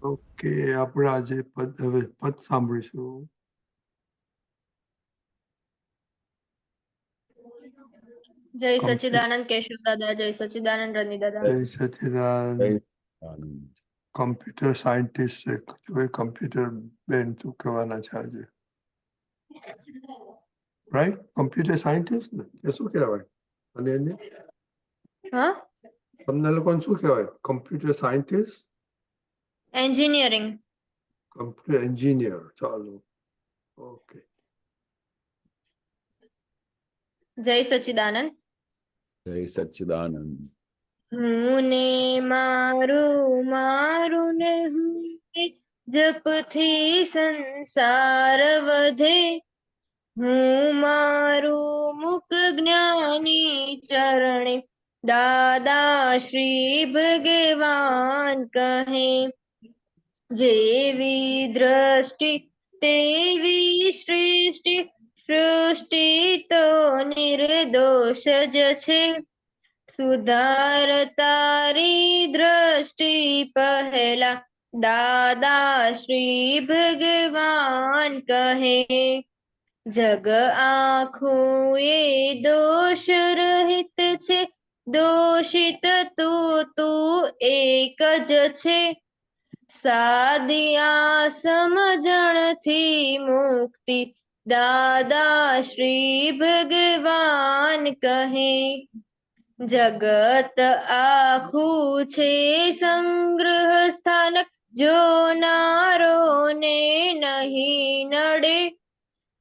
Okay, આપણે આજે હવે પદ સાંભળીશું. જય સચ્ચિદાનંદ કેશવ દાદા, જય સચ્ચિદાનંદ રની દાદા. જય સચ્ચિદાનંદ. કમ્પ્યુટર સાયન્ટિસ્ટ છે, જો એ કમ્પ્યુટર બેન શું કહેવાના છે આજે? રાઈટ, કમ્પ્યુટર સાયન્ટિસ્ટ ને એ શું કહેવાય? અને એને હા, તમને લોકોને શું કહેવાય? Computer scientist, engineering. Computer engineer. ચાલો, ઓકે. જય સચ્ચિદાનંદ. જય સચ્ચિદાનંદ. હું ને મારું મારું ને હું ને, જપથી સંસાર વધે. હું મારું મુક જ્ઞાની ચરણે, દાદા શ્રી ભગવાન કહે. જેવી દ્રષ્ટિ તેવી સૃષ્ટિ, સૃષ્ટિ તો નિર્દોષ જ છે. સુધાર તારી દ્રષ્ટિ પહેલા, દાદા શ્રી ભગવાન કહે. જગ આખું એ દોષ રહિત છે, દોષિત તું એક જ છે. સાદિયા સમજણથી મુક્તિ, દાદા શ્રી ભગવાન કહે. જગત આખું છે સંગ્રહ સ્થાનક, જોનારો ને નહીં નડે.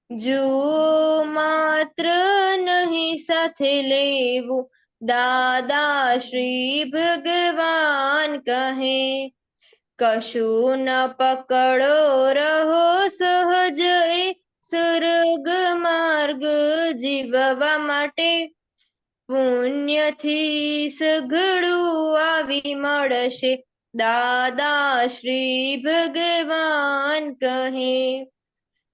જુઓ માત્ર નહીં સાથે લેવું, દાદા શ્રી ભગવાન કહે. કશું ન પકડો રહો સહજ, એ સ્વર્ગ માર્ગ જીવવા માટે. પુણ્યથી સઘળું આવી મળશે, દાદા શ્રી ભગવાન કહે.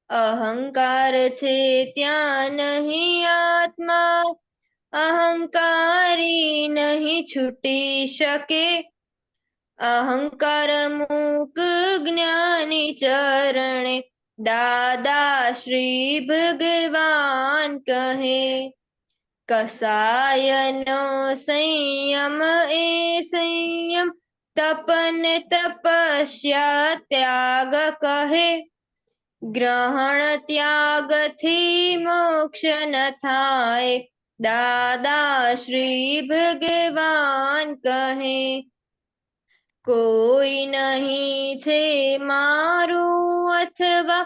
અહંકાર છે ત્યાં નહીં આત્મા, અહંકારી નહીં છૂટી શકે. અહંકાર મૂક જ્ઞાની ચરણે, દાદા શ્રી ભગવાન કહે. કસાયનો સંયમ એ સંયમ, તપને તપસ્યા ત્યાગ કહે. ગ્રહણ ત્યાગથી મોક્ષ ન થાય, દાદા શ્રી ભગવાન કહે. કોઈ નહીં છે મારું અથવા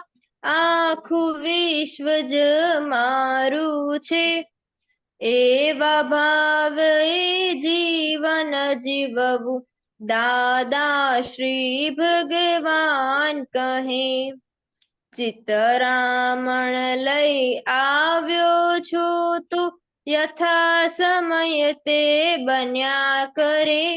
આખું વિશ્વ જ મારું છે. એવા ભાવ એ જીવન જીવવું, દાદા શ્રી ભગવાન કહે. ચિતરામણ લઈ આવ્યો છું તું, યથા સમય તે બન્યા કરે.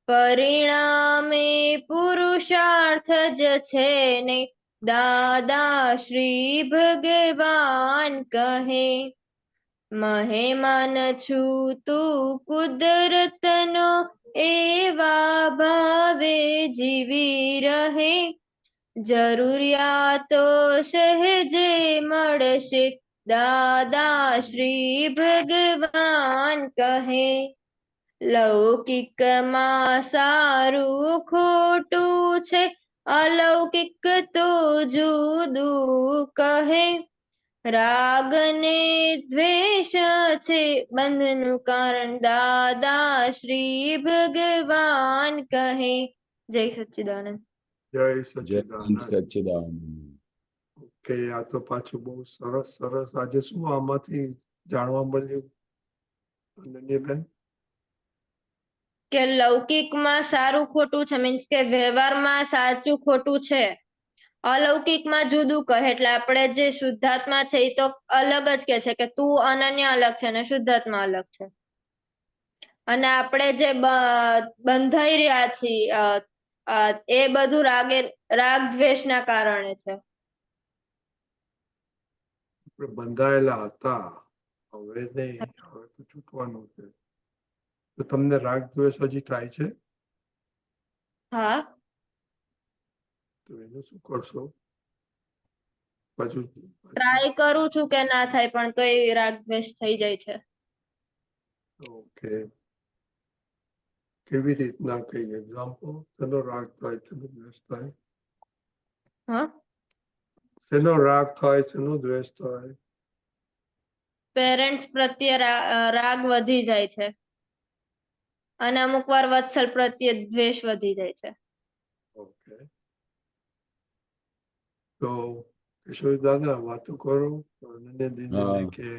પરિણામે પુરુષાર્થ જ છે ને, દાદા શ્રી ભગવાન કહે. મહેમાન છું તું કુદરતનો, એવા ભાવે જીવી રહે. જરૂરિયાતો સહેજે મળશે, દાદા શ્રી ભગવાન કહે. લૌકિકમાં સારું ખોટું છે, અલૌકિક તો જુદું કહે. રાગ ને દ્વેષ છે બંધનું કારણ, દાદા શ્રી ભગવાન કહે. જય સચ્ચિદાનંદ. જય જય સચ્ચિદાનંદ. સચ્ચિદાનંદ. ઓકે, આ તો પાછું બહુ સરસ સરસ. આજે શું આમાંથી જાણવા મળ્યું અનન્યાબેન? કે લૌકિકમાં સારું ખોટું છે, મીન્સ કે વ્યવહારમાં સાચું ખોટું છે, અલૌકિકમાં જુદું કહે. એટલે આપણે જે શુદ્ધાત્મા છે એ તો અલગ જ કે છે કે તું અનન્ય અલગ છે અને શુદ્ધાત્મા અલગ છે. અને આપણે જે બંધાઈ રહ્યા છીએ એ બધું રાગ દ્વેષના કારણે છે. આપણે બંધાયેલા હતા, હવે નહીં, હવે તો છૂટવાનું છે. તો તમને રાગ દ્વેષ હજી થાય છે? હા, તો એનું શું કરશો? પાછું ટ્રાય કરું છું કે ના થાય પણ તો એ રાગ દ્વેષ થઈ જાય છે. ઓકે, કેવી રીતના કઈ એક્ઝામ્પલ? શેનો રાગ થાય, શેનો દ્વેષ થાય? હા, શેનો રાગ થાય, શેનો દ્વેષ થાય? પેરેન્ટ્સ પ્રત્યે રાગ વધી જાય છે અને અમુક વાર વત્સલ પ્રત્યે દ્વેષ વધી જાય છે. ઓકે, તો કિશોર દાદા વાતો કરો અનન્ય દીદીને હા. કે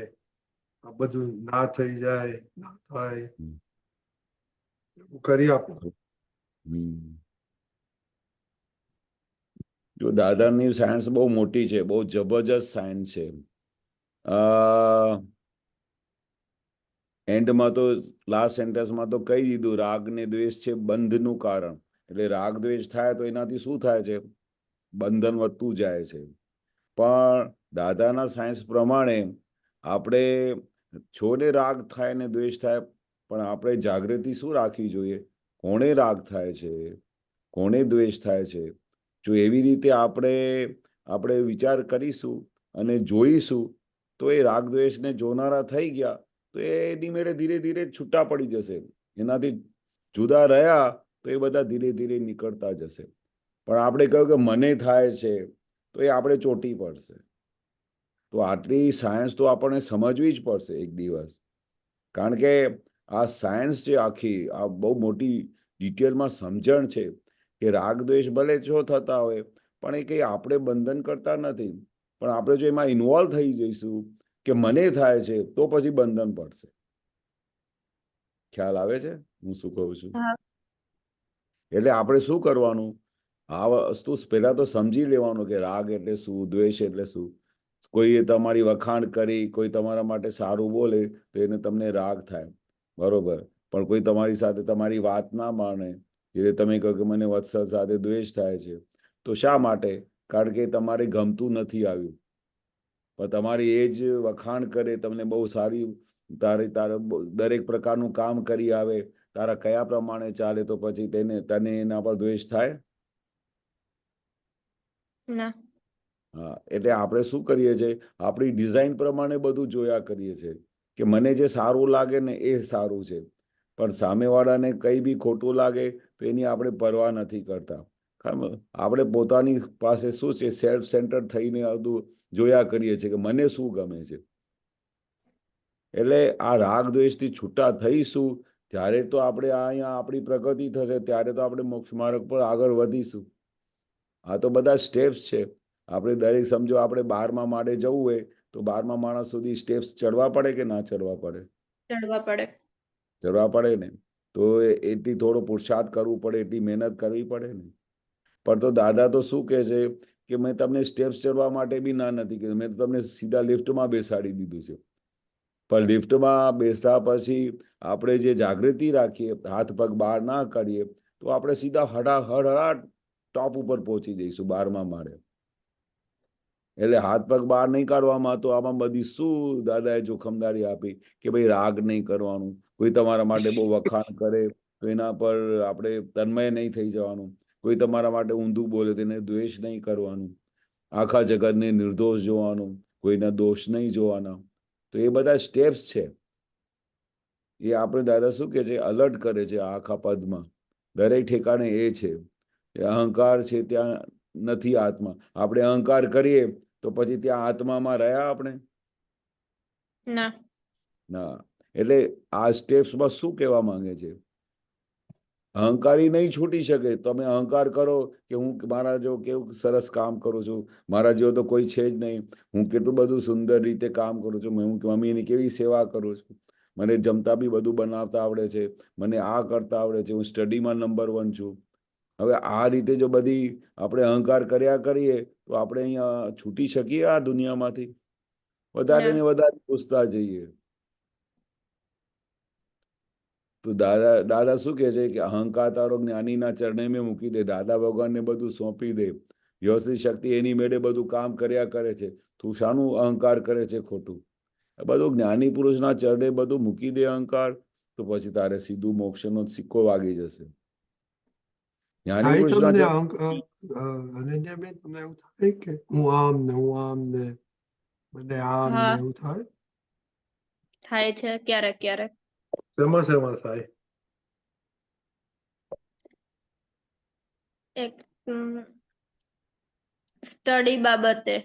આ બધું ના થઈ જાય, ના થાય હમ. એવું કરી આપો. હમ. જો દાદાની સાયન્સ બહુ મોટી છે, બહુ જબરજસ્ત સાયન્સ છે. એન્ડમાં તો લાસ્ટ સેન્ટેન્સમાં તો કહી દીધું, રાગ ને દ્વેષ છે બંધનું કારણ. એટલે રાગ દ્વેષ થાય તો એનાથી શું થાય છે? બંધન વધતું જાય છે. પણ દાદાના સાયન્સ પ્રમાણે આપણે છોડે રાગ થાય ને દ્વેષ થાય, પણ આપણે જાગૃતિ શું રાખવી જોઈએ? કોણે રાગ થાય છે, કોણે દ્વેષ થાય છે? જો એવી રીતે આપણે વિચાર કરીશું અને જોઈશું તો એ રાગ દ્વેષને જોનારા થઈ ગયા તો એની મેળે ધીરે ધીરે છૂટા પડી જશે. એનાથી જુદા રહ્યા તો એ બધા ધીરે ધીરે નીકળતા જશે. પણ આપણે કહ્યું કે મને થાય છે તો એ આપણે ચોટી પડશે. તો આટલી સાયન્સ તો આપણને સમજવી જ પડશે એક દિવસ. કારણ કે આ સાયન્સ છે આખી, આ બહુ મોટી ડિટેલમાં સમજણ છે કે રાગ દ્વેષ ભલે જો થતા હોય પણ એ કંઈ આપણે બંધન કરતા નથી. પણ આપણે જો એમાં ઇન્વોલ્વ થઈ જઈશું કે મને થાય છે તો પછી બંધન પડશે. ખ્યાલ આવે છે હું શું કહું છું? હા. એટલે આપણે શું કરવાનું? આ વસ્તુ પહેલા તો સમજી લેવાનું કે રાગ એટલે શું, દ્વેષ એટલે શું. કોઈએ તમારી વખાણ કરી, કોઈ તમારા માટે સારું બોલે તો એને તમને રાગ થાય, બરોબર. પણ કોઈ તમારી સાથે તમારી વાત ના માને, જે તમે કહો કે મને વત્સલ સાથે દ્વેષ થાય છે, તો શા માટે? કારણ કે તમારે ગમતું નથી આવ્યું. પણ તમારી એ જ વખાણ કરે, તમને બહુ સારી તારે દરેક પ્રકારનું કામ કરી આવે, તારા કયા પ્રમાણે ચાલે, તો પછી તને એના પર દ્વેષ થાય? ના. હા, એટલે આપણે શું કરીએ છીએ? આપણી ડિઝાઇન પ્રમાણે બધું જોયા કરીએ છીએ કે મને જે સારું લાગે ને એ સારું છે. પણ સામેવાળાને કંઈ બી ખોટું લાગે તો એની આપણે પરવા નથી કરતા. આપણે પોતાની પાસે શું છે, સેલ્ફ સેન્ટર થઈને બધું જોયા કરીએ છીએ કે મને શું ગમે છે. એટલે આ રાગ દ્વેષથી છૂટા થઈશું ત્યારે તો આપણે અહીંયા આપણી પ્રગતિ થશે, ત્યારે તો આપણે મોક્ષ માર્ગ પર આગળ વધીશું. આ તો બધા સ્ટેપ્સ છે. આપણે દરેક સમજો આપણે 12મા માળે જવું હોય તો 12મા માળા સુધી સ્ટેપ્સ ચડવા પડે કે ના ચડવા પડે? ચડવા પડે. ચડવા પડે ને. તો એટલી થોડો પુરુષાર્થ કરવું પડે, એટલી મહેનત કરવી પડે ને. પણ તો દાદા તો શું કહે છે કે મેં તમને સ્ટેપ્સ ચડવા માટે બી ના નથી કીધું, મેં તમને સીધા લિફ્ટમાં બેસાડી દીધું છે. પણ લિફ્ટમાં બેસતા પછી આપણે જે જાગૃતિ રાખીએ, હાથ પગ બહાર ના કાઢીએ, તો આપણે સીધા હળહળાટ ટોપ ઉપર પહોંચી જઈશું 12મા માળે. એટલે હાથ પગ બહાર નહીં કાઢવામાં તો આમાં બધી શું દાદાએ જોખમદારી આપી કે ભાઈ રાગ નહીં કરવાનું. કોઈ તમારા માટે બહુ વખાણ કરે તો એના પર આપણે તન્મય નહીં થઈ જવાનું. કોઈ તમારા માટે ઊંધું બોલે તો એને દ્વેષ નહીં કરવાનું. આખા જગતને નિર્દોષ જોવાનું, કોઈના દોષ નહીં જોવાના. તો એ બધા સ્ટેપ્સ છે. એ આપણે દાદા શું કે છે, અલર્ટ કરે છે આખા પદમાં. દરેક ઠેકાણે એ છે. એ અહંકાર છે ત્યાં નથી આત્મા. આપણે અહંકાર કરીએ તો પછી ત્યાં આત્મામાં રહ્યા આપણે? ના. ના. એટલે આ સ્ટેપ્સમાં શું કહેવા માંગે છે? અહંકારી નહીં છૂટી શકે. તમે અહંકાર કરો કે હું મારા જો કેવું સરસ કામ કરું છું, મારા જેવો તો કોઈ છે જ નહીં, હું કેટલું બધું સુંદર રીતે કામ કરું છું, હું મમ્મીની કેવી સેવા કરું છું, મને જમતા બી બધું બનાવતા આવડે છે, મને આ કરતા આવડે છે, હું સ્ટડીમાં નંબર 1 છું. હવે આ રીતે જો બધી આપણે અહંકાર કર્યા કરીએ તો આપણે અહીંયા છૂટી શકીએ આ દુનિયામાંથી? વધારે ને વધારે પૂછતા જઈએ. તો દાદા શું કહે છે કે અહંકાર તારો જ્ઞાનીના ચરણે મેં મૂકી દે. દાદા ભગવાનને બધું સોંપી દે. વ્યવસ્થિત શક્તિ એની મેળે બધું કામ કર્યા કરે છે. તું શાનું અહંકાર કરે છે ખોટું? બધું જ્ઞાની પુરુષના ચરણે બધું મૂકી દે અહંકાર, તો પછી તારે સીધું મોક્ષનો સિક્કો વાગી જશે. જ્ઞાની થાય પુરુષના તમને જન્મ અનન્યાબેન, તમને એવું થાય કે હું આમ ને મને આમ ને હા એવું થાય? થાય છે ક્યારેક ક્યારેક. શેમાં થાય? એક સ્ટડી બાબતે.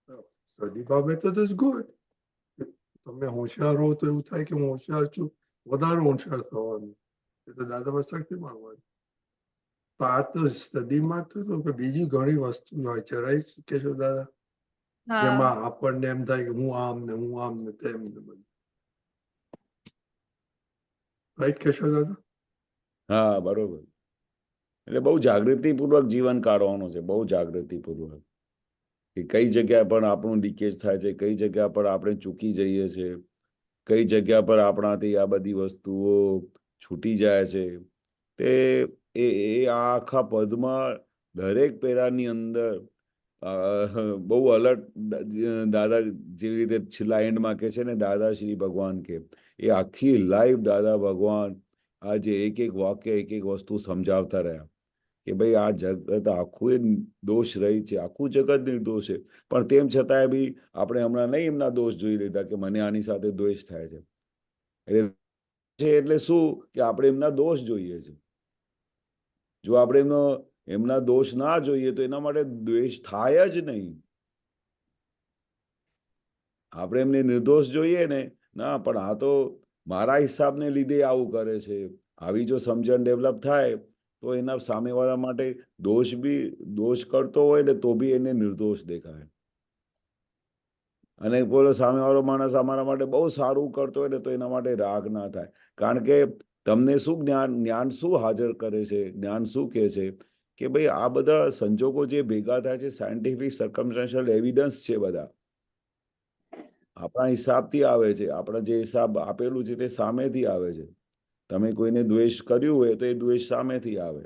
સ્ટડી બાબતે તો ઇઝ ગુડ. તમે હોશિયાર હો તો એવું થાય કે હું હોશિયાર છું, વધારે હોશિયાર થવાનું, એ તો દાદામાં શક્તિ મળવાની. તો આ તો સ્ટડીમાં તો કે બીજી ઘણી વસ્તુ હોય છે, રાઈટ કેશવ દાદા? હા જેમાં આપણને એમ થાય કે હું આમ ને તેમ ને બધું. રાઈટ કેશવ દાદા? હા, બરોબર. એટલે બહુ જાગૃતિપૂર્વક જીવન કાઢવાનું છે, બહુ જાગૃતિપૂર્વક, કે કઈ જગ્યા પર આપણું લીકેજ થાય છે, કઈ જગ્યા પર આપણે ચૂકી જઈએ છીએ, કઈ જગ્યા પર આપણાથી આ બધી વસ્તુઓ છૂટી જાય છે. તે એ આ આખા પદમાં દરેક પેરાની અંદર બહુ અલર્ટ દાદા જેવી રીતે છેલ્લા એન્ડમાં કે છે ને, દાદા શ્રી ભગવાન કે એ આખી લાઈફ દાદા ભગવાન આ જે એક એક વાક્ય એક એક વસ્તુ સમજાવતા રહ્યા કે ભાઈ આ જગત આખું એ દોષ રહી છે, આખું જગત નિર્દોષ છે, પણ તેમ છતાંય બી આપણે હમણાં નહીં એમના દોષ જોઈ લીધા કે મને આની સાથે દ્વેષ થાય છે. એટલે શું કે આપણે એમના દોષ જોઈએ છે. જો આપણે એમના દોષ ના જોઈએ તો એના માટે દ્વેષ થાય જ નહીં. આપણે એમને નિર્દોષ જોઈએ ને, ના પણ આ તો મારા હિસાબને લીધે આવું કરે છે, આવી જો સમજણ ડેવલપ થાય તો એના સામેવાળા માટે દોષ કરતો હોય ને તો બી એને નિર્દોષ દેખાય. અને બોલો સામેવાળો માણસ અમારા માટે બહુ સારું કરતો હોય ને તો એના માટે રાગ ના થાય. કારણ કે તમને શું જ્ઞાન શું હાજર કરે છે, જ્ઞાન શું કહે છે કે ભાઈ આ બધા સંજોગો જે ભેગા થાય છે, સાયન્ટિફિક સર્કમસ્ટન્શિયલ એવિડન્સ છે, બધા આપણા હિસાબથી આવે છે. આપણા જે હિસાબ આપેલું છે તે સામેથી આવે છે. તમે કોઈને દ્વેષ કર્યું હોય તો એ દ્વેષ સામેથી આવે.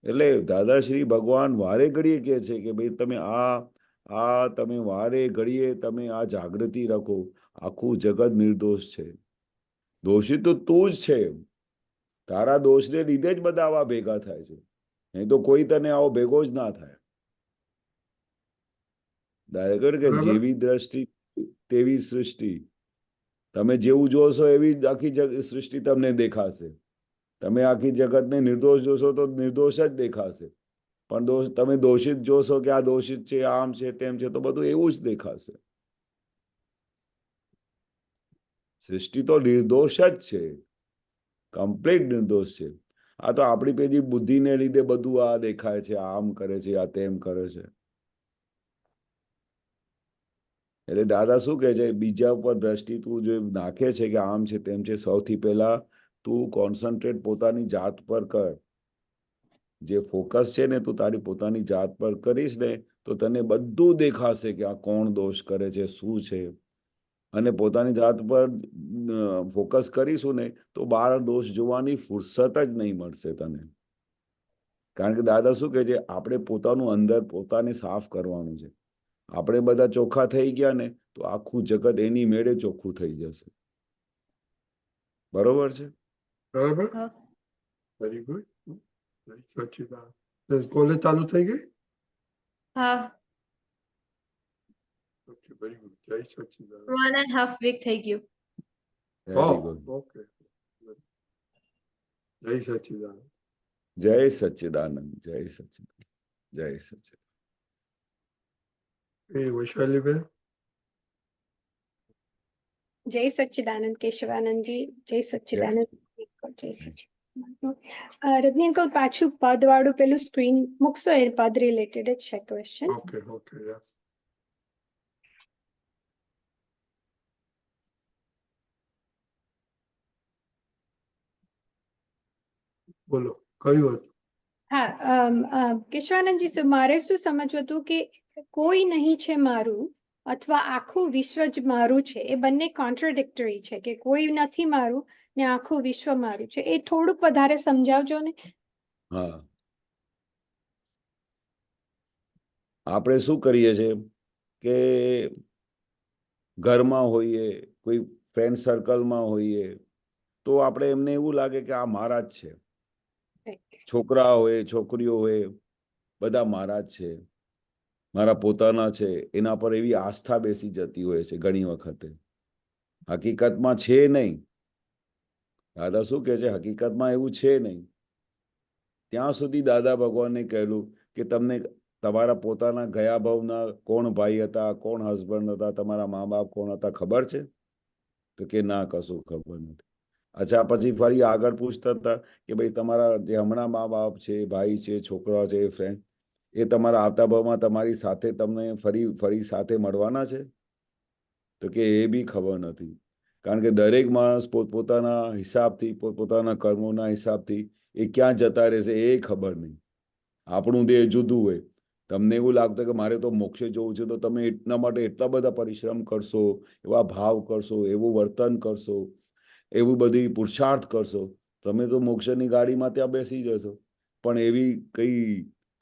એટલે દાદાશ્રી ભગવાન વારે ઘડીએ કહે છે કે ભાઈ તમે વારે ઘડીએ તમે આ જાગૃતિ રાખો, આખું જગત નિર્દોષ છે, દોષિત તો તું જ છે. તારા દોષને લીધે જ બધા આવા ભેગા થાય છે, નહીં તો કોઈ તને આવો ભેગો જ ના થાય. દાદા કે બરાબર. જેવી દ્રષ્ટિ તેવી સૃષ્ટિ. તમે જેવું જોશો એવી જ આખી સૃષ્ટિ તમને દેખાશે. તમે આખી જગતને નિર્દોષ જોશો તો નિર્દોષ જ દેખાશે, પણ તમે દોષિત જોશો કે આ દોષિત છે, આમ છે, તેમ છે, તો બધું એવું જ દેખાશે. સૃષ્ટિ તો નિર્દોષ જ છે, કમ્પ્લીટ નિર્દોષ છે. આ તો આપણી પેલી બુદ્ધિને લીધે બધું આ દેખાય છે, આમ કરે છે, આ તેમ કરે છે. એટલે દાદા શું કહે છે, બીજા ઉપર દ્રષ્ટિ તું જે નાખે છે કે આમ છે તેમ છે, સૌથી પહેલા તું કોન્સન્ટ્રેટ પોતાની જાત પર કર. જે ફોકસ છે ને તું તારી પોતાની જાત પર કરીશ ને તો તને બધું દેખાશે કે આ કોણ દોષ કરે છે, શું છે. અને પોતાની જાત પર ફોકસ કરીશું ને તો બહાર દોષ જોવાની ફુરસત જ નહીં મળશે તને. કારણ કે દાદા શું કહે છે, આપણે પોતાનું અંદર પોતાને સાફ કરવાનું છે. આપણે બધા ચોખ્ખા થઈ ગયા ને તો આખું જગત એની મેળે ચોખ્ખું થઈ જશે. બરોબર છે? બરાબર. Very good. કોલેજ ચાલુ થઈ ગઈ? હા, ઓકે, વેરી ગુડ. જય સચ્ચિદાનંદ. 1.5 week થઈ ગયું. Very good. ઓકે, જય સચ્ચિદાનંદ. જય સચ્ચિદાનંદ, જય સચ્ચિદાનંદ, જય સચ્ચિદાનંદ. એ વૈશાલીબેન. જય સચ્ચિદાનંદ કેશવાનંદજી, જય સચ્ચિદાનંદ. જય સચ્ચિદાનંદ. રજની અંકલ, પાછું પદ વાળું પેલું સ્ક્રીન મૂકશો? એ પદ રિલેટેડ જ છે ક્વેશ્ચન. ઓકે, ઓકે, યા. બોલો, કયું હતું? હા, કેશવાનંદજી, મારે શું સમજવું હતું કે કોઈ નહીં છે મારું અથવા આખું વિશ્વ જ મારું છે, એ બંને કોન્ટ્રાડિક્ટરી છે, કે કોઈ નથી મારું ને આખું વિશ્વ મારું છે. એ થોડુંક વધારે સમજાવજો ને. હા, આપણે શું કરીએ છીએ કે ઘરમાં હોઈએ, કોઈ ફ્રેન્ડ સર્કલમાં હોઈએ તો આપણે એમને એવું લાગે કે આ મારા જ છે. છોકરા હોય છોકરીઓ હોય બધા મારા જ છે, મારા પોતાના છે, એના પર એવી આસ્થા બેસી જતી હોય છે ઘણી વખતે. હકીકતમાં છે નહીં. દાદા શું કહે છે, હકીકતમાં એવું છે નહીં. ત્યાં સુધી દાદા ભગવાને કહેલું કે તમને તમારા પોતાના ગયા ભાવના કોણ ભાઈ હતા, કોણ હસબન્ડ હતા, તમારા મા બાપ કોણ હતા ખબર છે? તો કે ના, કશું ખબર નથી. અચ્છા, પછી ફરી આગળ પૂછતા હતા કે ભાઈ તમારા જે હમણાં મા બાપ છે, ભાઈ છે, છોકરા છે, ફ્રેન્ડ, એ તમારા આવતા ભાવમાં તમારી સાથે તમને ફરી સાથે મળવાના છે? તો કે એ બી ખબર નથી. કારણ કે દરેક માણસ પોતપોતાના હિસાબથી, પોતપોતાના કર્મોના હિસાબથી એ ક્યાં જતા રહેશે એ ખબર નહીં. આપણું દેહ જુદું હોય. તમને એવું લાગતું કે મારે તો મોક્ષે જવું છે, તો તમે એટલા માટે એટલા બધા પરિશ્રમ કરશો, એવા ભાવ કરશો, એવું વર્તન કરશો, એવું બધી પુરુષાર્થ કરશો, તમે તો મોક્ષની ગાડીમાં ત્યાં બેસી જશો. પણ એવી કઈ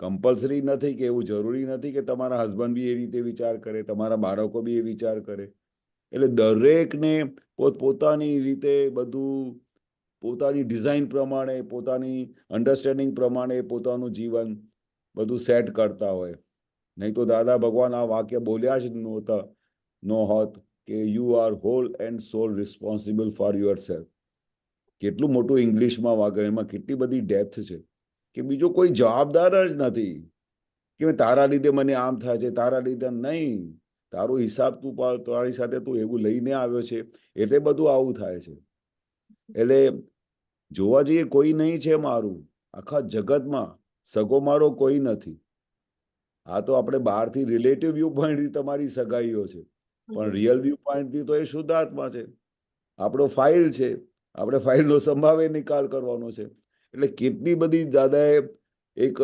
કમ્પલસરી નથી કે એવું જરૂરી નથી કે તમારા હસબન્ડ બી એ રીતે વિચાર કરે, તમારા બાળકો બી એ વિચાર કરે. એટલે દરેકને પોતપોતાની રીતે બધું પોતાની ડિઝાઇન પ્રમાણે, પોતાની અન્ડરસ્ટેન્ડિંગ પ્રમાણે પોતાનું જીવન બધું સેટ કરતા હોય. નહીં તો દાદા ભગવાન આ વાક્ય બોલ્યા જ નહોતા નો હોત કે you are whole and sole responsible for your self. કેટલું મોટું ઇંગ્લિશમાં વાક્ય, એમાં કેટલી બધી ડેપ્થ છે કે બીજો કોઈ જવાબદાર જ નથી કે તારા લીધે મને આમ થાય છે, તારા લીધે નહીં. તારો હિસાબ તું તારી સાથે તું એવું લઈને આવ્યો છે એટલે બધું આવું થાય છે. એટલે જોવા જઈએ કોઈ નહીં છે મારું આખા જગતમાં, સગો મારો કોઈ નથી. આ તો આપણે બહારથી રિલેટિવ વ્યૂ પોઈન્ટથી તમારી સગાઈઓ છે, પણ રિયલ વ્યૂ પોઈન્ટથી તો એ શુદ્ધાત્મા છે, આપણો ફાઇલ છે. આપણે ફાઇલનો સંભાવે નિકાલ કરવાનો છે. એટલે કેટલી બધી દાદાએ એક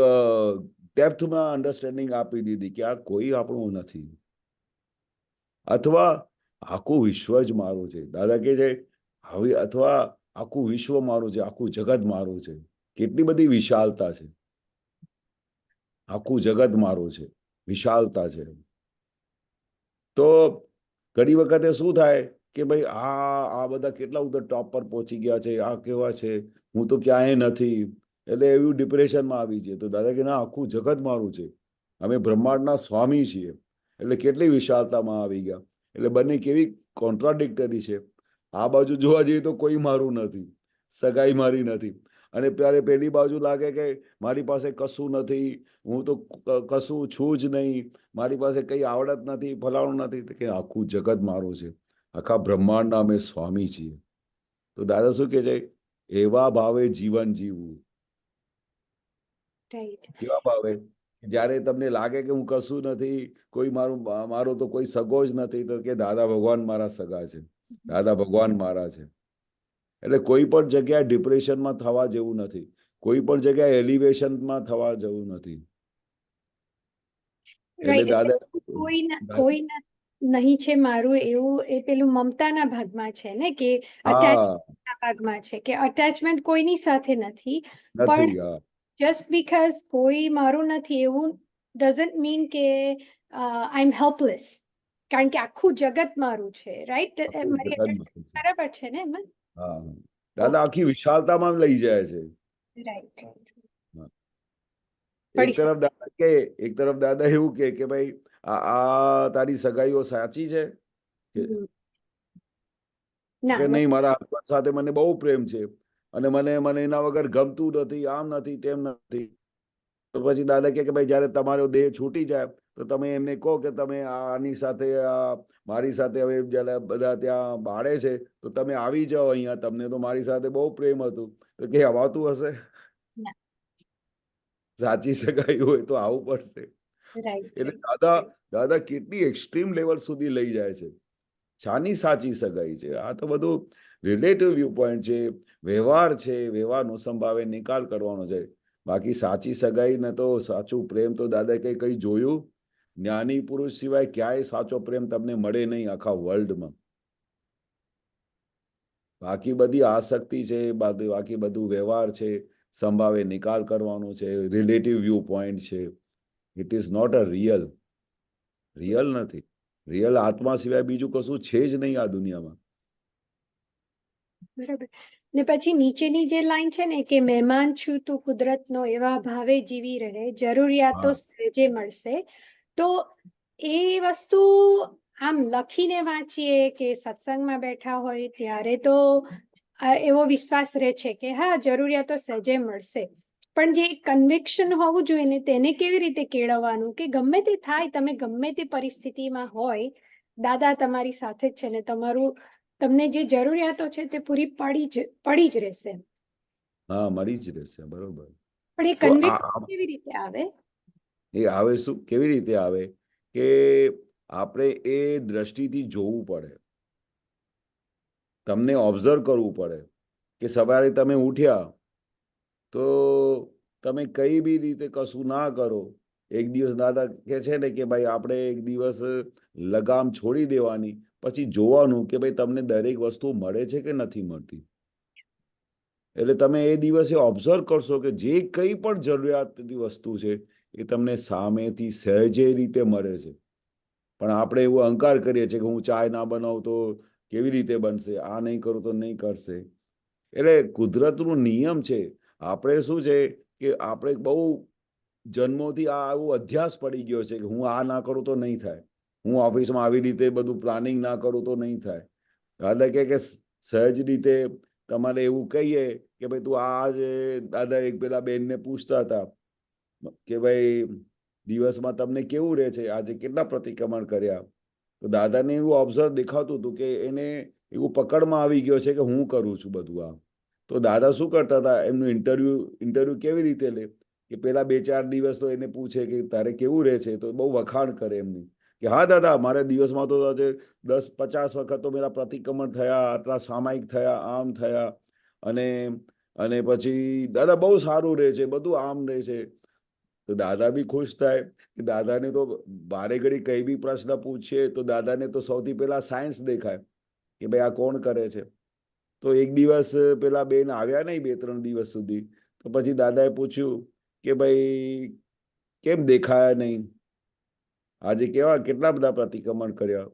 ડેપ્થમાં અન્ડરસ્ટેન્ડિંગ આપી દીધી કે આ કોઈ આપણું નથી, અથવા આખું વિશ્વ જ મારું છે. દાદા કહે છે હવે, અથવા આખું વિશ્વ મારું છે, આખું જગત મારું છે. કેટલી બધી વિશાલતા છે. આખું જગત મારું છે, વિશાલતા છે. તો ઘણી વખતે શું થાય કે ભાઈ આ બધા કેટલા બધા ટોપ પર પહોંચી ગયા છે, આ કેવા છે, હું તો ક્યાંય નથી. એટલે એવું ડિપ્રેશનમાં આવી છે. તો દાદા કે ના, આખું જગત મારું છે, અમે બ્રહ્માંડના સ્વામી છીએ. એટલે કેટલી વિશાળતામાં આવી ગયા. એટલે બંને કેવી કોન્ટ્રાડિક્ટરી છે. આ બાજુ જોવા જઈએ તો કોઈ મારું નથી, સગાઈ મારી નથી, અને ત્યારે પેલી બાજુ લાગે કે મારી પાસે કશું નથી, હું તો કશું છું જ નહીં, મારી પાસે કઈ આવડત નથી, ફલાણું નથી. કે આખું જગત મારું છે, આખા બ્રહ્માંડના અમે સ્વામી છીએ. તો દાદા શું કે છે, એવા ભાવે જીવન જીવવું. કેવા ભાવે? જ્યારે તમને લાગે કે હું કશું નથી, કોઈ મારો તો કોઈ સગો જ નથી, તો કે દાદા ભગવાન મારા સગા છે, દાદા ભગવાન મારા છે. એટલે કોઈ પણ જગ્યાએ ડિપ્રેશનમાં થવા જેવું નથી, કોઈ પણ જગ્યાએ એલિવેશનમાં થવા જેવું નથી. એટલે દાદા કોઈ નહીં છે મારું એવું, એ પેલું મમતાના ભાગમાં છે ને, કે અટેચમેન્ટના ભાગમાં છે કે અટેચમેન્ટ કોઈની સાથે નથી. પણ જસ્ટ બીકોઝ કોઈ મારું નથી એવું ડઝન્ટ મીન કે આઈ એમ હેલ્પલેસ, કારણ કે આખું જગત મારું છે. રાઈટ? બરાબર છે ને એમાં? દાદા આખી વિશાળતામાં લઈ જાય છે. રાઈટ. એક તરફ દાદા એવું કે ભાઈ આ તારી સગાઈઓ સાચી છે કે નહીં, મારા હસબન્ડ સાથે મને બહુ પ્રેમ છે અને મને એના વગર ગમતું નથી, આમ નથી, તેમ નથી. તો પછી દાદા કે ભાઈ જ્યારે તમારો દેહ છૂટી જાય તો તમે એમને કહો કે તમે આની સાથે મારી સાથે હવે જ્યારે બધા ત્યાં બાળે છે તો તમે આવી જાઓ અહીંયા, તમને તો મારી સાથે બહુ પ્રેમ હતું. તો કે હવાતું હશે? સાચી સગાઈ હોય તો આવું પડશે. એટલે દાદા કેટલી એક્સ્ટ્રીમ લેવલ સુધી લઈ જાય છે. શાની સાચી સગાઈ છે? આ તો બધું રિલેટિવ વ્યૂ પોઈન્ટ છે, વ્યવહાર છે, વ્યવહારનો સંભાવે નિકાલ કરવાનો છે. બાકી સાચી સગાઈ ને તો સાચું પ્રેમ તો દાદા કઈ જોયું? જ્ઞાની પુરુષ સિવાય ક્યાંય સાચો પ્રેમ તમને મળે નહીં આખા વર્લ્ડમાં. બાકી બધી આસક્તિ છે, બાકી બધું વ્યવહાર છે, સંભાવે નિકાલ કરવાનો છે, રિલેટિવ વ્યૂ પોઈન્ટ છે. It is not a real નથી. રિયલ આત્મા સિવાય બીજું કશું છે જ નહીં આ દુનિયામાં. બરાબર. ને પછી નીચેની જે લાઈન છે ને કે મહેમાન છું તું કુદરતનો એવા ભાવે જીવી રહે જરૂરિયાતો હા સહેજે મળશે. તો એ વસ્તુ આમ લખીને વાંચીએ કે સત્સંગમાં બેઠા હોય ત્યારે તો એવો વિશ્વાસ રહે છે કે હા જરૂરિયાતો સહેજે મળશે. પણ જે કન્વિક્શન હોવું જોઈએ ને તેને કેવી રીતે કેળવવાનું કે ગમે તે થાય તમે ગમે તે પરિસ્થિતિમાં હોય દાદા તમારી સાથે જ છે ને તમને જે જરૂરિયાતો છે તે પૂરી પડી જ રહેશે. હા મળી જ રહેશે બરોબર. પણ એ તો કન્વિક્શન કેવી રીતે આવે? એ આવે શું કેવી રીતે આવે કે આપણે એ દ્રષ્ટિથી જોવું પડે, તમને ઓબ્ઝર્વ કરવું પડે કે સવારે તમે ઉઠ્યા તો તમે કઈ બી રીતે કશું ના કરો. એક દિવસ દાદા કે છે ને કે ભાઈ આપણે એક દિવસ લગામ છોડી દેવાની, પછી જોવાનું કે ભાઈ તમને દરેક વસ્તુ મળે છે કે નથી મળતી. એટલે તમે એ દિવસે ઓબ્ઝર્વ કરશો કે જે કંઈ પણ જરૂરિયાતની વસ્તુ છે એ તમને સામેથી સહેજે રીતે મળે છે. પણ આપણે એવો અહંકાર કરીએ છીએ કે હું ચાય ના બનાવું તો કેવી રીતે બનશે, આ નહીં કરું તો નહીં કરશે. એટલે કુદરતનો નિયમ છે. આપણે શું છે કે આપણે બહુ જન્મોથી આ આવું અધ્યાસ પડી ગયો છે કે હું આ ના કરું તો નહીં થાય, હું ઓફિસમાં આવી રીતે બધું પ્લાનિંગ ના કરું તો નહીં થાય. દાદા કે સહજ રીતે તમારે એવું કહીએ કે ભાઈ તું આજે દાદા એક પેલા બેનને પૂછતા હતા કે ભાઈ દિવસમાં તમને કેવું રહે છે, આજે કેટલા પ્રતિક્રમણ કર્યા. તો દાદાને એવું ઓબ્ઝર્વ દેખાતું હતું કે એને એવું પકડમાં આવી ગયો છે કે હું કરું છું બધું આ. તો દાદા શું કરતા હતા, એમનું ઇન્ટરવ્યુ કેવી રીતે લે કે પેલા 2-4 દિવસ તો એને પૂછે કે તારે કેવું રહે છે, તો બહુ વખાણ કરે એમની કે હા દાદા મારે દિવસમાં તો આજે 10-50 વખત તો મેરા પ્રતિક્રમણ થયા, આટલા સામાયિક થયા, આમ થયા. અને અને પછી દાદા બહુ સારું રહે છે, બધું આમ રહે છે. તો દાદા બી ખુશ થાય કે દાદાને તો બારે ઘડી કઈ બી પ્રશ્ન પૂછીએ તો દાદાને તો સૌથી પહેલા સાયન્સ દેખાય કે ભાઈ આ કોણ કરે છે. તો એક દિવસ પેલા બેન આવ્યા નહીં 2-3 દિવસ સુધી, તો પછી દાદાએ પૂછ્યું કે ભાઈ કેમ દેખાયા નહીં, આજે કેટલા બધા પ્રતિક્રમણ કર્યા.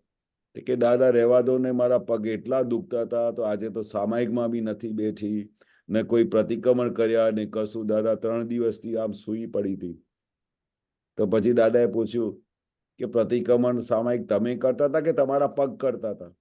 કે દાદા રહેવા દો ને, મારા પગ એટલા દુખતા હતા તો આજે તો સામાયિકમાં બી નથી બેઠી ને કોઈ પ્રતિક્રમણ કર્યા ને કશું. દાદા 3 દિવસથી આમ સૂઈ પડી હતી. તો પછી દાદાએ પૂછ્યું કે પ્રતિક્રમણ સામાયિક તમે કરતા હતા કે તમારા પગ કરતા હતા?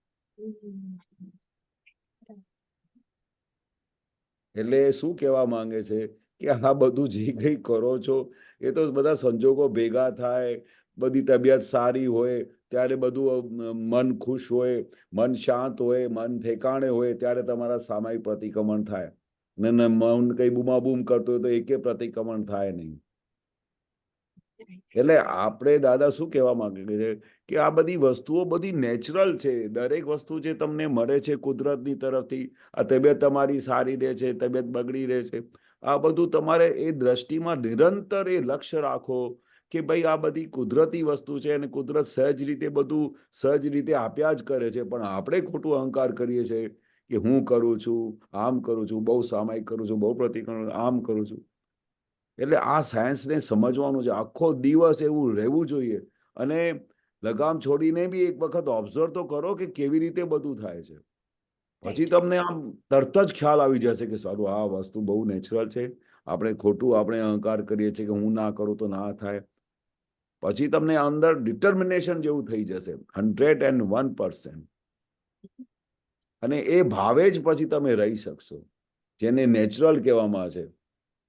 એટલે શું કહેવા માંગે છે કે આ બધું જે કંઈ કરો છો એ તો બધા સંજોગો ભેગા થાય, બધી તબિયત સારી હોય ત્યારે બધું મન ખુશ હોય, મન શાંત હોય, મન ઠેકાણે હોય ત્યારે તમારા સામાયિક પ્રતિક્રમણ થાય. ને મન કઈ બૂમાબૂમ કરતું હોય તો એકે પ્રતિક્રમણ થાય નહીં. એટલે આપણે દાદા શું કહેવા માંગે છે કે આ બધી વસ્તુઓ બધી નેચરલ છે. દરેક વસ્તુ જે તમને મળે છે કુદરતની તરફથી, આ તબિયત તમારી સારી રહે છે, તબિયત બગડી રહે છે, આ બધું તમારે એ દ્રષ્ટિમાં નિરંતર એ લક્ષ્ય રાખો કે ભાઈ આ બધી કુદરતી વસ્તુ છે અને કુદરત સહજ રીતે બધું સહજ રીતે આપ્યા જ કરે છે. પણ આપણે ખોટું અહંકાર કરીએ છીએ કે હું કરું છું, આમ કરું છું, બહુ સામાયિક કરું છું, બહુ પ્રતિક્રમણ આમ કરું છું. એટલે આ સાયન્સને સમજવાનું છે. આખો દિવસ એવું રહેવું જોઈએ અને લગામ છોડીને બી એક વખત ઓબ્ઝર્વ તો કરો કે કેવી રીતે બધું થાય છે. પછી તમને આમ તરત જ ખ્યાલ આવી જશે કે સારું આ વસ્તુ બહુ નેચરલ છે. આપણે અહંકાર કરીએ છીએ કે હું ના કરું તો ના થાય. પછી તમને અંદર ડિટર્મિનેશન જેવું થઈ જશે 101%. અને એ ભાવે જ પછી તમે રહી શકશો, જેને નેચરલ કહેવામાં છે.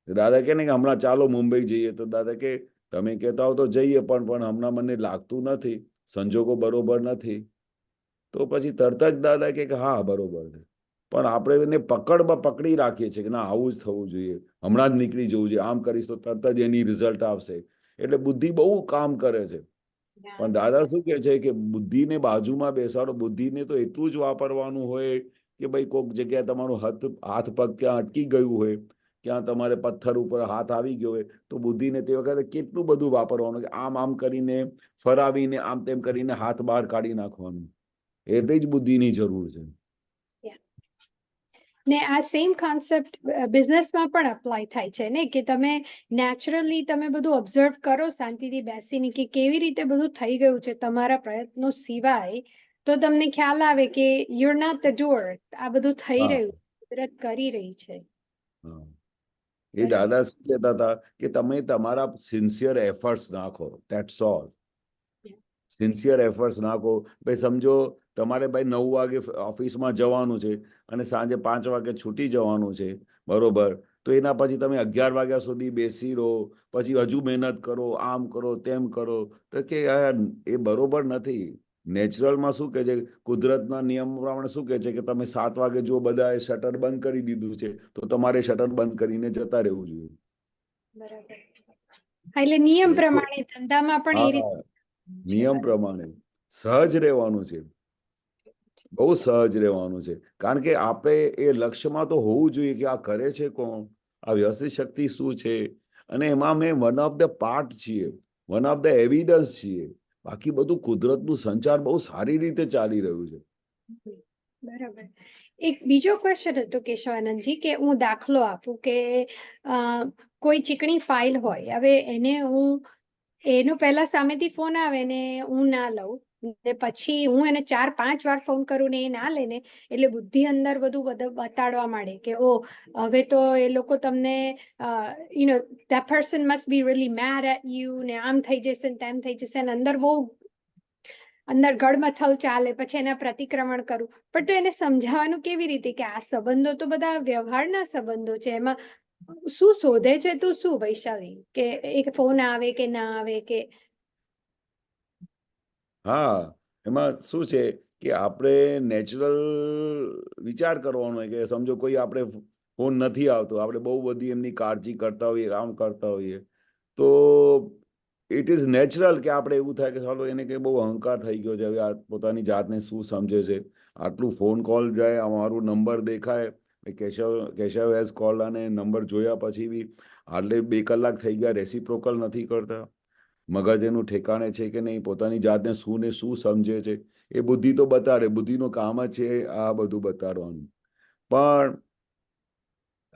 દાદા કે ને કે હમણાં ચાલો મુંબઈ જઈએ, તો દાદા કે તમે કહેતા હો તો જઈએ પણ હમણાં મને લાગતું નથી, સંજોગો બરોબર નથી. તો પછી તરત જ દાદા કે હા બરોબર છે. પણ આપણે એને પકડી રાખીએ છીએ કે ના આવું જ થવું જોઈએ, હમણાં જ નીકળી જવું જોઈએ, આમ કરીશ તો તરત જ એની રિઝલ્ટ આવશે. એટલે બુદ્ધિ બહુ કામ કરે છે. પણ દાદા શું કે છે કે બુદ્ધિને બાજુમાં બેસાડો. બુદ્ધિને તો એટલું જ વાપરવાનું હોય કે ભાઈ કોઈક જગ્યાએ તમારું હાથ પગ ક્યાં અટકી ગયું હોય, ક્યાં તમારે પથ્થર ઉપર હાથ આવી ગયો હોય, તો બુદ્ધિને તે વખતે કેટલું બધું વાપરવાનું કે આમ કરીને ફરાવીને આમ તેમ કરીને હાથ બહાર કાઢી નાખવાનું. એટલે જ બુદ્ધિની જરૂર છે. ને આ સેમ કોન્સેપ્ટ બિઝનેસમાં પણ અપ્લાય થાય છે ને કે તમે નેચરલી તમે બધું ઓબ્ઝર્વ કરો શાંતિથી બેસીને કે કેવી રીતે બધું થઈ ગયું છે તમારા પ્રયત્નો સિવાય, તો તમને ખ્યાલ આવે કે you are not the doer. આ બધું થઈ રહ્યું કુદરત કરી રહી છે. હા. એ દાદા શું કહેતા હતા કે તમે તમારા સિન્સિયર એફર્ટ્સ નાખો, ધેટ્સ ઓલ. સિન્સિયર એફર્ટ્સ નાખો. ભાઈ સમજો તમારે ભાઈ 9 વાગે ઓફિસમાં જવાનું છે અને સાંજે 5 વાગે છૂટી જવાનું છે, બરોબર? તો એના પછી તમે 11 વાગ્યા સુધી બેસી રહો, પછી હજુ મહેનત કરો, આમ કરો તેમ કરો, તો કે યાર એ બરોબર નથી. નેચરલમાં શું કહે છે, કુદરતના નિયમ પ્રમાણે શું કહે છે કે તમે 7 વાગે જો બધાએ શટર બંધ કરી દીધું છે તો તમારે શટર બંધ કરીને જતા રહેવું જોઈએ. બરાબર. હા, એટલે નિયમ નહીં તો- પ્રમાણે ધંધામાં પણ એ રીતે હા, નિયમ પ્રમાણે સહજ રહેવાનું છે, બહુ સહજ રહેવાનું છે. કારણ કે આપણે એ લક્ષ્યમાં તો હોવું જોઈએ કે આ કરે છે કોણ, આ વ્યવસ્થિત શક્તિ શું છે, અને એમાં મેં વન ઓફ ધ પાર્ટ છીએ, વન ઓફ ધ એવિડન્સ છીએ. બાકી બધું કુદરતનું સંચાર બહુ સારી રીતે ચાલી રહ્યું છે. બરાબર. એક બીજો ક્વેશ્ચન હતો કેશવાનંદજી, કે હું દાખલો આપું કે કોઈ ચીકણી ફાઇલ હોય, હવે એને એનો પહેલા સામેથી ફોન આવે ને હું ના લઉં, ને પછી હું એને 4-5 વાર ફોન કરું ને એ ના લે ને, એટલે બુદ્ધિ અંદર બધું બતાડવા માંડે કે ઓ હવે તો એ લોકો તમને that person must be really mad at you ને આમ થઈ જશે ને તેમ થઈ જશે, ને અંદર ગળમથલ ચાલે, પછી એના પ્રતિક્રમણ કરું. પણ તો એને સમજાવવાનું કેવી રીતે કે આ સંબંધો તો બધા વ્યવહારના સંબંધો છે, એમાં શું શોધે છે તું શું, વૈશાલી, કે એક ફોન આવે કે ના આવે કે? હા, એમાં શું છે કે આપણે નેચરલ વિચાર કરવાનો હોય કે સમજો કોઈ આપણે ફોન નથી આવતો, આપણે બહુ બધી એમની કાળજી કરતા હોઈએ, કામ કરતા હોઈએ, તો ઇટ ઇઝ નેચરલ કે આપણે એવું થાય કે ચાલો એને કંઈ બહુ અહંકાર થઈ ગયો છે, હવે આ પોતાની જાતને શું સમજે છે, આટલું ફોન કોલ જાય, અમારું નંબર દેખાય, કેશવ હેઝ કોલ, અને નંબર જોયા પછી બી આટલે 2 કલાક થઈ ગયા, રેસિપ્રોકલ નથી કરતા. મગજ એનું ઠેકાણે છે કે નહીં, પોતાની જાતને શું ને શું સમજે છે, એ બુદ્ધિ તો બતાડે, બુદ્ધિનું કામ જ છે આ બધું બતાડવાનું. પણ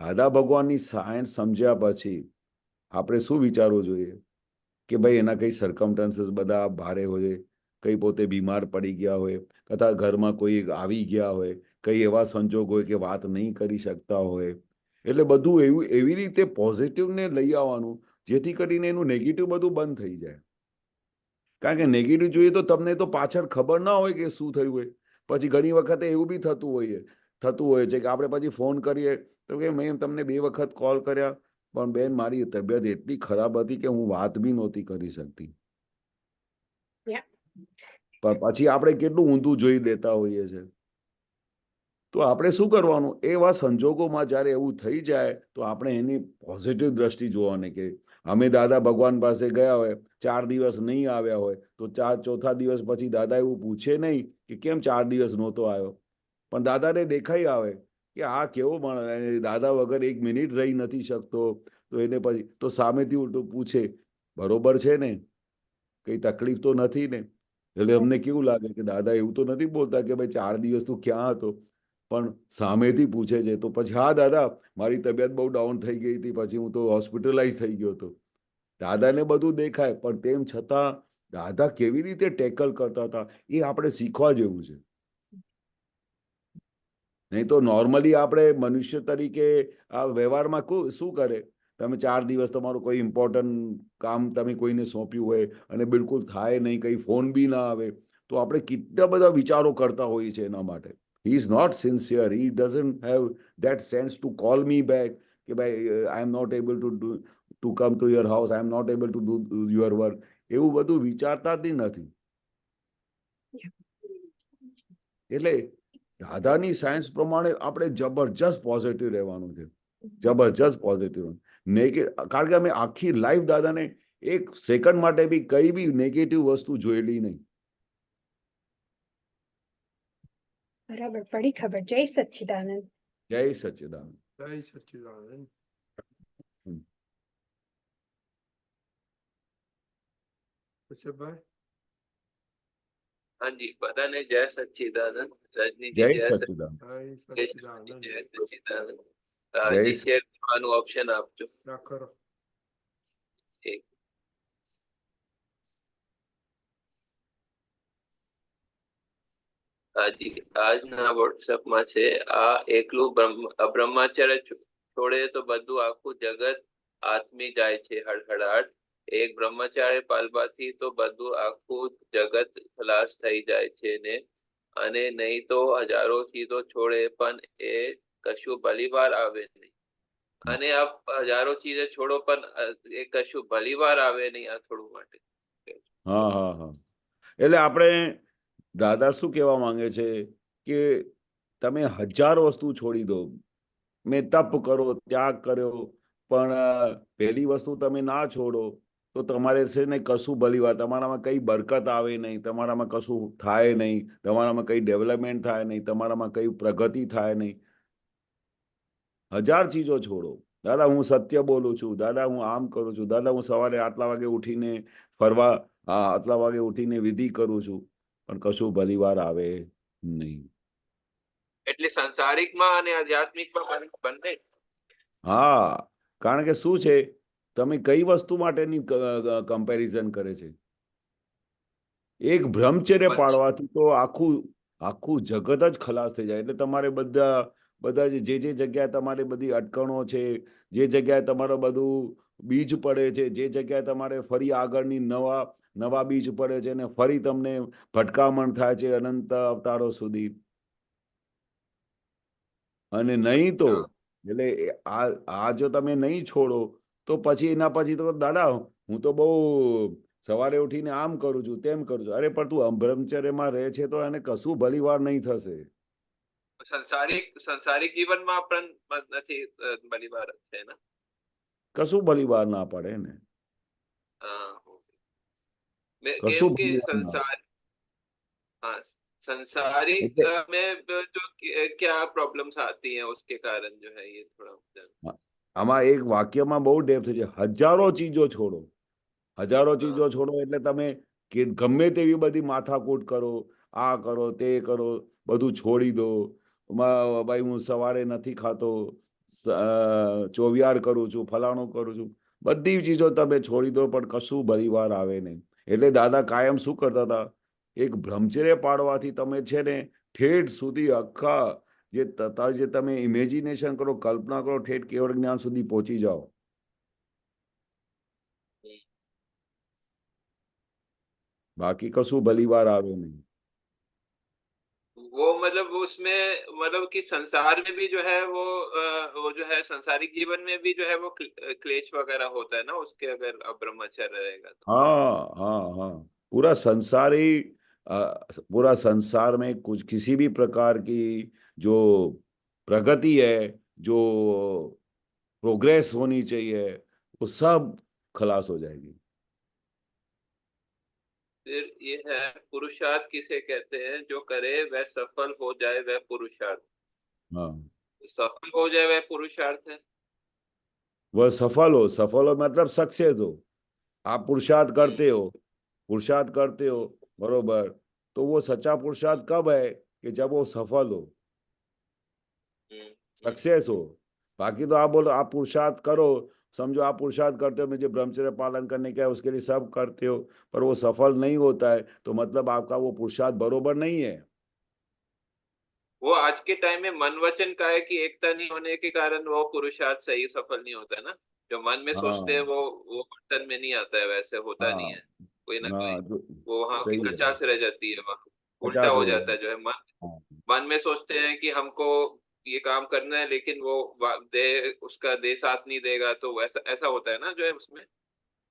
દાદા ભગવાનની સાયન્સ સમજ્યા પછી આપણે શું વિચારવું જોઈએ કે ભાઈ એના કઈ સરકમસ્ટન્સીસ બધા ભારે હોય, કઈ પોતે બીમાર પડી ગયા હોય, તથા ઘરમાં કોઈ આવી ગયા હોય, કઈ એવા સંજોગ હોય કે વાત નહીં કરી શકતા હોય, એટલે બધું એવું એવી રીતે પોઝિટિવને લઈ આવવાનું જેથી કરીને એનું નેગેટિવ બધું બંધ થઈ જાય. કારણ કે નેગેટિવ જોઈએ તો તમને તો પાછળ ખબર ના હોય કે શું થયું હોય. પછી ઘણી વખતે એવું બી થતું હોય છે કે આપણે પછી ફોન કરીએ તો કે મેં તમને 2 વખત કોલ કર્યા, પણ બેન મારી તબિયત એટલી ખરાબ હતી કે હું વાત બી નહોતી કરી શકતી. Yeah. પણ પછી આપણે કેટલું ઊંધું જોઈ લેતા હોઈએ છીએ. તો આપણે શું કરવાનું, એવા સંજોગોમાં જ્યારે એવું થઈ જાય તો આપણે એની પોઝિટિવ દ્રષ્ટિ જોવાની કે અમે દાદા ભગવાન પાસે ગયા હોય, 4 દિવસ નહીં આવ્યા હોય તો ચોથા દિવસ પછી દાદા એવું પૂછે નહીં કે કેમ 4 દિવસ નહોતો આવ્યો, પણ દાદાને દેખાઈ આવે કે આ કેવો માણસ, દાદા વગર 1 મિનિટ રહી નથી શકતો, તો એને પછી તો સામેથી ઉલટું પૂછે બરોબર છે ને, કઈ તકલીફ તો નથી ને? એટલે અમને કેવું લાગે કે દાદા એવું તો નથી બોલતા કે ભાઈ 4 દિવસ તું ક્યાં હતો, પણ સામેથી પૂછે છે તો પછી હા દાદા મારી તબિયત બહુ ડાઉન થઈ ગઈ હતી, પછી હું તો હોસ્પિટલાઇઝ થઈ ગયો હતો. દાદાને બધું દેખાય, પણ તેમ છતાં દાદા કેવી રીતે ટેકલ કરતા હતા એ આપણે શીખવા જેવું છે. નહીં તો નોર્મલી આપણે મનુષ્ય તરીકે આ વ્યવહારમાં શું કરે, તમે 4 દિવસ તમારું કોઈ ઇમ્પોર્ટન્ટ કામ તમે કોઈને સોંપ્યું હોય અને બિલકુલ થાય નહીં, કંઈ ફોન બી ના આવે, તો આપણે કેટલા બધા વિચારો કરતા હોઈએ છીએ એના માટે. He is not sincere. He doesn't have that sense to call me back. કે ભાઈ I am not able to come to your house. I am not able to do your work. એવું બધું વિચારતા જ નથી. એટલે દાદાની સાયન્સ પ્રમાણે આપણે જબરજસ્ત પોઝિટિવ રહેવાનું છે, જબરજસ્ત પોઝિટિવ. કારણ કે અમે આખી લાઈફ દાદાને 1 સેકન્ડ માટે બી કઈ બી નેગેટિવ વસ્તુ જોયેલી નહીં. બરાબર, પડી ખબર. જય સચ્ચિદાનંદ. જય સચ્ચિદાનંદ. જય સચ્ચિદાનંદ. ભાઈ હાજી, બધાને જય સચ્ચિદાનંદ. જય રજનીજી જય સચ્ચિદાનંદ. સચ્ચિદાનંદ. જય સચ્ચિદાનંદ. જય જી શેર કરવાનું ઓપ્શન આપજો. ના કરો. એક આજના વોટ્સઅપમાં છે આ એકલું બ્રહ્મચર્ય છોડે તો બધું આખું જગત આત્મી જાય છે હળહળાટ. એક બ્રહ્મચાર્ય પાલવાથી તો બધું આખું જગત ખલાસ થઈ જાય છે ને. અને નહીં તો હજારો ચીજો છોડે પણ એ કશું ભલીવાર આવે નહીં. અને આ હજારો ચીજે છોડો પણ એ કશું ભલીવાર આવે નહીં આ થોડું માટે. હા હા હા એટલે આપણે દાદા શું કહેવા માંગે છે કે તમે 1000 વસ્તુ છોડી દો, મેં તપ કરો, ત્યાગ કર્યો, પણ પહેલી વસ્તુ તમે ના છોડો તો તમારે છે ને કશું ભલીવાર તમારામાં કઈ બરકત આવે નહીં, તમારામાં કશું થાય નહીં, તમારામાં કઈ ડેવલપમેન્ટ થાય નહીં, તમારામાં કઈ પ્રગતિ થાય નહીં. 1000 ચીજો છોડો. દાદા હું સત્ય બોલું છું, દાદા હું આમ કરું છું, દાદા હું સવારે આટલા વાગે ઉઠીને ફરવા આટલા વાગે ઉઠીને વિધિ કરું છું, પણ કશું ભલીવાર આવે નહીં. એટલે સંસારિકમાં અને આધ્યાત્મિકમાં બંને. હા, કારણ કે શું છે, તમે કઈ વસ્તુ માટેની કમ્પેરિઝન કરે છે? એક બ્રહ્મચર્ય પાળવાથી તો આખું આખું જગત જ ખલાસ થઈ જાય. એટલે તમારે બધા જે જગ્યાએ તમારે બધી અટકણો છે, જે જગ્યાએ તમારું બધું બીજ પડે છે, જે જગ્યાએ તમારે ફરી આગળની નવા બીજ પડે છે અને ફરી તમને ભટકામણ થાય છે અનંત અવતારો સુધી. અને નહીં તો એટલે આ જો તમે નહીં છોડો તો પછી એના પછી તો દાદા હું તો બહુ સવારે ઉઠીને આમ કરું છું, તેમ કરું છું. અરે પણ તું બ્રહ્મચર્યમાં રહે છે તો એને કશું ભલીવાર નહીં થશે. સંસારિક જીવનમાં પણ નથી ભલીવાર છે ને. કશું ભલીવાર ના પડે ને. કેમ કશું કે ભલીવાર ના संसार हाँ संसारिक એટલે में जो क्या प्रॉब्लम्स आती हैं उसके कारण जो है ये थोड़ा આમાં એક વાક્યમાં બહુ ડેપ્થ છે. હજારો ચીજો છોડો, હજારો ચીજો છોડો એટલે તમે ગમે તેવી બધી માથાકૂટ કરો, આ કરો, તે કરો, બધું છોડી દો. ભાઈ હું સવારે નથી ખાતો, ચોવિયાર કરું છું, ફલાણું કરું છું, બધી ચીજો તમે છોડી દો પણ કશું ભલીવાર આવે નહીં. એટલે દાદા કાયમ શું કરતા હતા, એક બ્રહ્મચર્ય પાડવાથી તમે છે ને ઠેઠ સુધી આખા જે તમે ઇમેજિનેશન કરો, કલ્પના કરો, ઠેઠ કેવળ જ્ઞાન સુધી પહોંચી જાઓ. बाकी कसूं भलीवार आवे नहीं. वो मतलब उसमें मतलब कि संसार में भी जो है वो जो है संसारिक जीवन में भी जो है वो क्लेश वगैरह होता है ना उसके अगर ब्रह्मचर्य रहेगा तो. हाँ हाँ हाँ पूरा संसार में कुछ किसी भी प्रकार की जो प्रगति है, जो प्रोग्रेस होनी चाहिए, वो सब खलास हो जाएगी. फिर ये है पुरुषार्थ किसे कहते हैं, जो करे वह सफल हो जाए वह पुरुषार्थ. हाँ, सफल हो जाए वह पुरुषार्थ है. वह सफल हो मतलब सक्सेस हो. आप पुरुषार्थ करते हो बरोबर, तो वो सच्चा पुरुषार्थ कब है कि जब वो सफल हो, सक्सेस हो. बाकी तो आप बोलो आप पुरुषार्थ करो, समझो आप पुरुषार्थ करते हो, मुझे ब्रह्मचर्य पालन करने का है, उसके लिए सब करते हो, पर वो सफल नहीं होता है, तो मतलब आपका वो पुरुषार्थ बरोबर नहीं है. वो आज के टाइम में मन वचन का है कि एकता नहीं होने के कारण वो पुरुषार्थ सही सफल नहीं होता है ना. जो मन में सोचते हैं हाँ वो वर्तन में नहीं आता है, वैसे होता नहीं हाँ है कोई ना कोई. हाँ वो वहाँ की सही है, कचास रह जाती है, वहाँ उल्टा 50 हो रह जाता जाए. है जो है. हाँ मन में सोचते हैं कि हमको ये काम करना है, लेकिन वो उसका देह साथ नहीं देगा, तो वैसा ऐसा होता है ना जो है उसमें.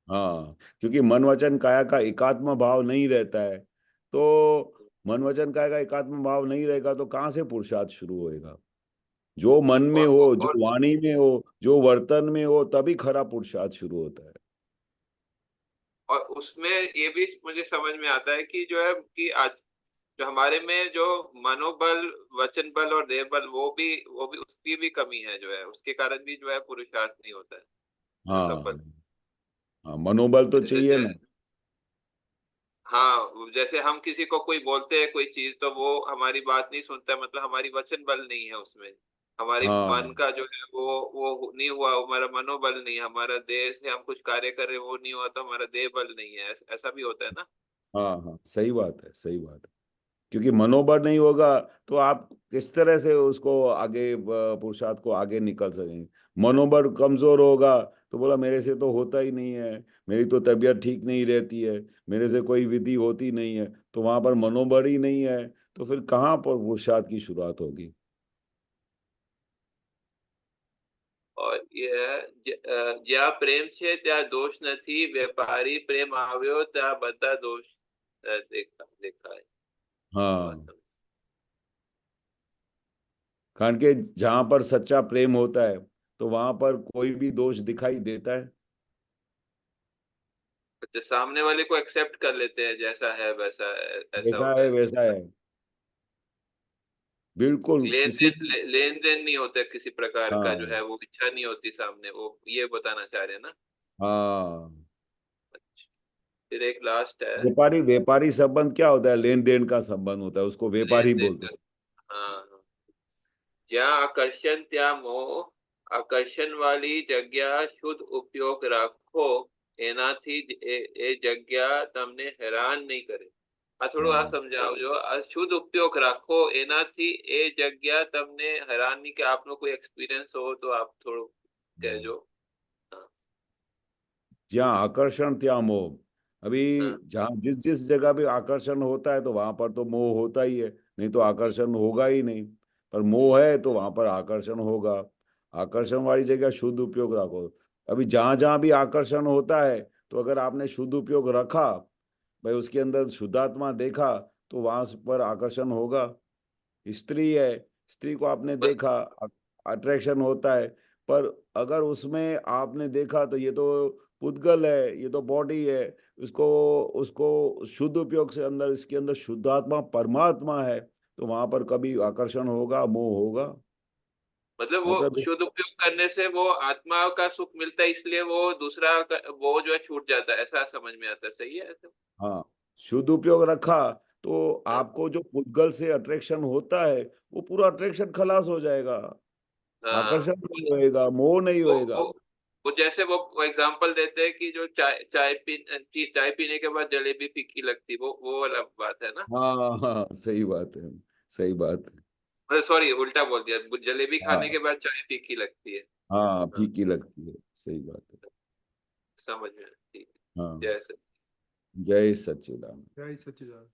हाँ, क्योंकि मन वचन काया का एकात्म भाव नहीं रहता है, तो मन वचन काया का एकात्म भाव नहीं रहेगा तो कहाँ से पुरुषार्थ शुरू होएगा. जो मन में हो, जो वाणी में हो, जो वर्तन में हो, तभी खरा पुरुषार्थ शुरू होता है. और उसमें ये भी मुझे समझ में आता है कि जो है कि आज जो हमारे में जो मनोबल, वचन बल और देह बल वो भी उसकी भी कमी है जो है, उसके कारण भी जो है पुरुषार्थ नहीं होता है सफल. हाँ हाँ, मनोबल तो चाहिए ना. हाँ जैसे हम किसी को कोई बोलते हैं कोई चीज तो वो हमारी बात नहीं सुनता है, मतलब हमारी वचन बल नहीं है उसमें. हमारी मन हाँ का जो है वो नहीं हुआ, हमारा मनोबल नहीं है, हमारा देह से हम कुछ कार्य कर रहे हैं वो नहीं हुआ, तो हमारा देह बल नहीं है. ऐसा भी होता है ना. हाँ हाँ, सही बात है, सही बात है. क्योंकि मनोबल नहीं होगा तो आप किस तरह से उसको आगे पुरुषार्थ को आगे निकल सकेंगे। मनोबल कमजोर होगा तो बोला मेरे से तो होता ही नहीं है, मेरी तो तबीयत ठीक नहीं रहती है, मेरे से कोई विधि होती नहीं है, तो वहां पर मनोबल ही नहीं है, तो फिर कहाँ पर पुरुषार्थ की शुरुआत होगी। और જ્યાં પ્રેમ છે ત્યાં દોષ નથી, વેપારી પ્રેમ આવ્યો ત્યાં બધા દોષ દેખાય। हाँ, कारण के जहां पर सच्चा प्रेम होता है तो वहां पर कोई भी दोष दिखाई देता है। अच्छा, सामने वाले को एक्सेप्ट कर लेते हैं, जैसा है वैसा ऐसा वैसा होता है है। वैसा है, बिल्कुल लेन किसी देन लेन देन नहीं होता किसी प्रकार का, जो हाँ है वो इच्छा नहीं होती सामने, वो ये बताना चाह रहे हैं ना। हाँ। फिर एक लास्ट है, व्यापारी व्यापारी संबंध क्या होता है, लेन देन का संबंध होता है, उसको लेन व्यापारी देन बोलते का। हैं। हाँ हाँ। જ્યાં આકર્ષણ ત્યાં મોહ, આકર્ષણ વાળી જગ્યા શુદ્ધ ઉપયોગ રાખો, એનાથી જ એ જગ્યા તમને હેરાન નહીં કરે। આ થોડું આ हाँ સમજાવજો, આ શુદ્ધ ઉપયોગ રાખો એનાથી એ જગ્યા તમને હેરાન નહીં, કે આપનો કોઈ એક્સપિરિયન્સ हो तो आप થોડું કહેજો। हाँ जहाँ आकर्षण ત્યાં मोह। अभी हाँ जहाँ जिस जिस जगह पे आकर्षण होता है तो वहां पर तो मोह होता ही है, नहीं तो आकर्षण होगा ही नहीं। पर मोह है तो वहां पर आकर्षण होगा। आकर्षण वाली जगह शुद्ध उपयोग रखो। अभी जहां जहां भी आकर्षण होता है तो अगर आपने शुद्ध उपयोग रखा, भाई उसके अंदर शुद्धात्मा देखा, तो वहां पर आकर्षण होगा। स्त्री है, स्त्री को आपने ब- देखा, अट्रैक्शन होता है। पर अगर उसमें आपने देखा तो ये तो पुद्गल है, ये तो बॉडी है, उसको उसको शुद्ध उपयोग से अंदर इसके अंदर शुद्धात्मा परमात्मा है, तो वहां पर कभी आकर्षण होगा, मोह होगा। मतलब वो मतलब शुद्ध उपयोग करने से वो आत्मा का सुख मिलता है, इसलिए वो दूसरा वो जो है छूट जाता है, ऐसा समझ में आता है। सही है ऐसा? हाँ, शुद्ध उपयोग रखा तो हाँ आपको जो पुद्गल से अट्रैक्शन होता है वो पूरा अट्रैक्शन खलास हो जाएगा। हाँ। आकर्षण नहीं होएगा, मोह नहीं वो होएगा। वो वो जैसे वो एग्जांपल देते हैं कि जो चाय पीने के बाद जलेबी फीकी लगती, वो वाला बात है ना। हाँ हाँ, सही बात है, सही बात है। मतलब सॉरी, उल्टा बोल दिया, जलेबी खाने के हाँ बाद चाय फीकी लगती है। हाँ, हाँ, फीकी लगती है, सही बात है। समझ में आया। ठीक है। हाँ, जय सच्चिदानंद। जय सच्चिदानंद। जय सच्चिदानंद।